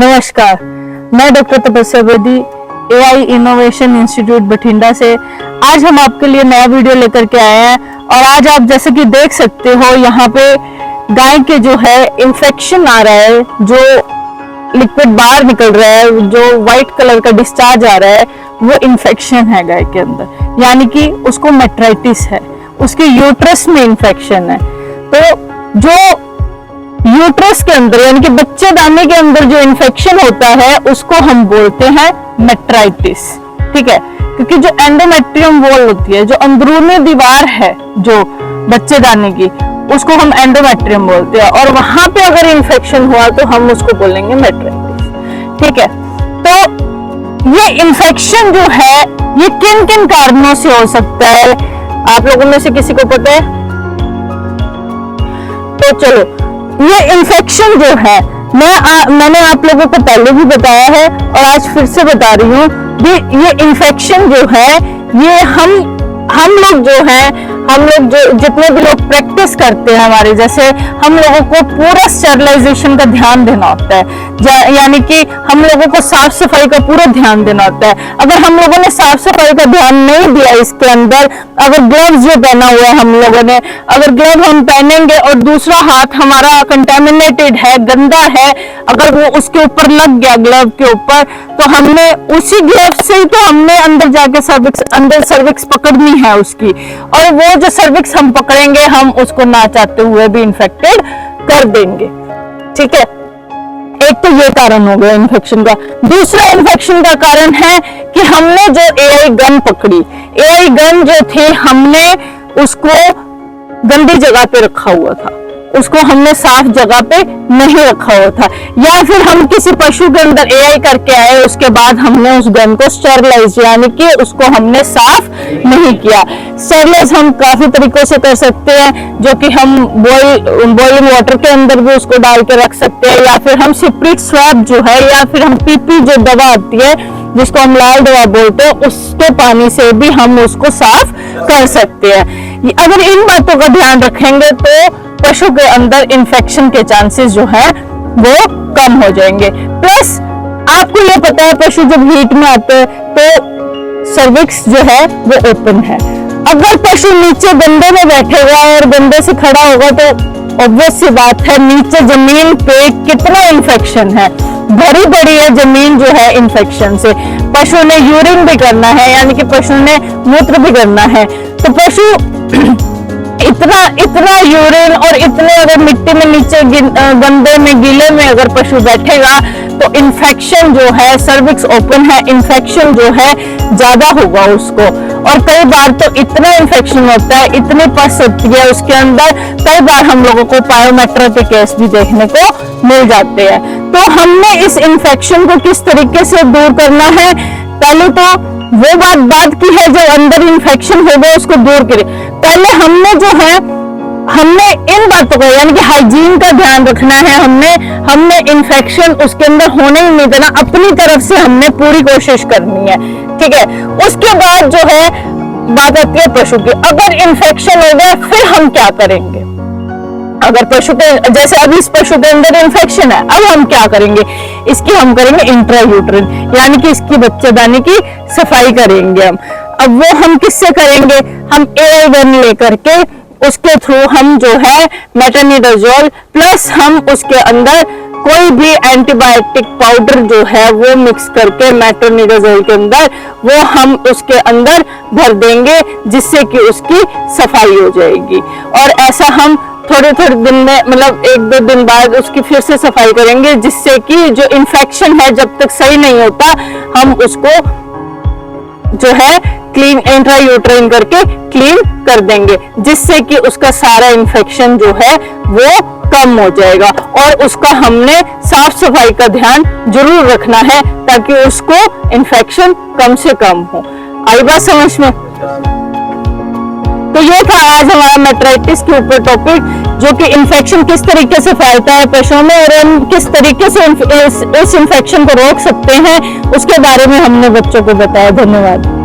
नमस्कार, मैं डॉक्टर तपस्या Bedi, AI innovation institute Bathinda से आज हम आपके लिए नया वीडियो लेकर के आए हैं। और आज आप जैसे कि देख सकते हो यहाँ पे गाय के जो है इन्फेक्शन आ रहा है, जो लिक्विड बाहर निकल रहा है, जो व्हाइट कलर का डिस्चार्ज आ रहा है, वो इन्फेक्शन है गाय के अंदर, यानी कि उसको मेट्राइटिस है, उसके यूट्रस में इन्फेक्शन है। तो जो यूट्रस के अंदर यानी कि बच्चेदानी के अंदर जो इन्फेक्शन होता है उसको हम बोलते हैं मेट्राइटिस, ठीक है। क्योंकि जो एंडोमेट्रियम वॉल होती है, जो अंदरूनी दीवार है जो बच्चेदानी की, उसको हम एंडोमेट्रियम बोलते हैं, और वहां पे अगर इन्फेक्शन हुआ तो हम उसको बोलेंगे मेट्राइटिस, ठीक है। तो ये इन्फेक्शन जो है ये किन किन कारणों से हो सकता है, आप लोगों में से किसी को पता है? तो चलो, ये इन्फेक्शन जो है मैंने आप लोगों को पहले भी बताया है और आज फिर से बता रही हूँ कि ये इन्फेक्शन जो है ये हम लोग जो जितने भी लोग प्रैक्टिस करते हैं हमारे जैसे, हम लोगों को पूरा स्टेरिलाइजेशन का ध्यान देना होता है, यानी कि हम लोगों को साफ सफाई का पूरा ध्यान देना होता है। अगर हम लोगों ने साफ सफाई का ध्यान नहीं दिया इसके अंदर, अगर ग्लव्स जो पहना हुआ है हम लोगों ने, अगर ग्लव हम पहनेंगे और दूसरा हाथ हमारा कंटेमिनेटेड है, गंदा है, अगर वो उसके ऊपर लग गया ग्लव के ऊपर, तो हमने उसी ग्लव से ही तो हमने अंदर जाके सर्विक्स पकड़नी है उसकी, और वो जो सर्विक्स हम पकड़ेंगे हम उसको ना चाहते हुए भी इन्फेक्टेड कर देंगे, ठीक है। एक तो ये कारण हो गया इन्फेक्शन का। दूसरा इन्फेक्शन का कारण है कि हमने जो एआई गन पकड़ी, एआई गन जो थी हमने उसको गंदी जगह पे रखा हुआ था, उसको हमने साफ जगह पे नहीं रखा हुआ था, या फिर हम किसी पशु के अंदर एआई करके आए, उसके बाद हमने उस गन को स्टेरिलाइज यानी कि उसको हमने साफ नहीं किया। स्टेरिलाइज हम काफी तरीकों से कर सकते हैं, जो कि हम बॉइलिंग वाटर के अंदर भी उसको डाल के रख सकते हैं, या फिर हम सिप्रिट स्वैब जो है, या फिर हम पीपी जो दवा आती है जिसको हम लाल दवा बोलते हैं, उसके पानी से भी हम उसको साफ कर सकते हैं। अगर इन बातों का ध्यान रखेंगे तो पशु के अंदर इन्फेक्शन के चांसेस जो है वो कम हो जाएंगे। प्लस आपको ये पता है पशु जब हीट में आते हैं तो सर्विक्स जो है वो ओपन है। अगर पशु नीचे गंदे में बैठेगा और गंदे से खड़ा होगा तो ऑब्वियस सी बात है नीचे जमीन पे कितना इन्फेक्शन है, भरी पड़ी है जमीन जो है इन्फेक्शन से। पशु ने यूरिन भी करना है, यानी कि पशु ने मूत्र भी करना है, तो पशु इतना यूरिन और इतने अगर मिट्टी में नीचे गंदे में गीले में अगर पशु बैठेगा तो इन्फेक्शन जो है, सर्विक्स ओपन है, इन्फेक्शन जो है ज्यादा होगा उसको। और कई बार तो इतना इन्फेक्शन होता है, इतनी पस होती है उसके अंदर, कई बार हम लोगों को पायोमेट्रा के केस भी देखने को मिल जाते हैं। तो हमने इस इन्फेक्शन को किस तरीके से दूर करना है, पहले तो वो बात की है जो अंदर इन्फेक्शन हो गया उसको दूर करें। पहले हमने इन बातों को यानी कि हाइजीन का ध्यान रखना है, हमने इन्फेक्शन उसके अंदर होने ही नहीं देना, अपनी तरफ से हमने पूरी कोशिश करनी है, ठीक है। उसके बाद जो है बात आती है पशु की। अगर इन्फेक्शन हो गया फिर हम क्या करेंगे? अगर पशु के जैसे अभी इस पशु के अंदर इन्फेक्शन है, अब हम क्या करेंगे? इसकी हम करेंगे इंट्रायूट्रिन, यानी कि इसकी बच्चेदानी की सफाई करेंगे हम। अब वो हम किससे करेंगे? हम एआई गन लेकर के उसके थ्रू हम जो है मेट्रोनिडाजोल प्लस हम उसके अंदर कोई भी एंटीबायोटिक पाउडर जो है वो मिक्स करके मेट्रोनिडाजोल के अंदर वो हम उसके अंदर भर देंगे, जिससे कि उसकी सफाई हो जाएगी। और ऐसा हम थोड़े दिन में मतलब 1-2 दिन बाद उसकी फिर से सफाई करेंगे, जिससे कि जो इन्फेक्शन है जब तक सही नहीं होता हम उसको जो है क्लीन इंट्रायूट्राइन करके क्लीन कर देंगे, जिससे कि उसका सारा इन्फेक्शन जो है वो कम हो जाएगा। और उसका हमने साफ सफाई का ध्यान जरूर रखना है ताकि उसको इन्फेक्शन कम से कम हो। आई बात समझ में? तो ये था आज हमारा मेट्राइटिस के ऊपर टॉपिक, जो कि इन्फेक्शन किस तरीके से फैलता है पशुओं में और हम किस तरीके से इस इन्फेक्शन को रोक सकते हैं उसके बारे में हमने बच्चों को बताया। धन्यवाद।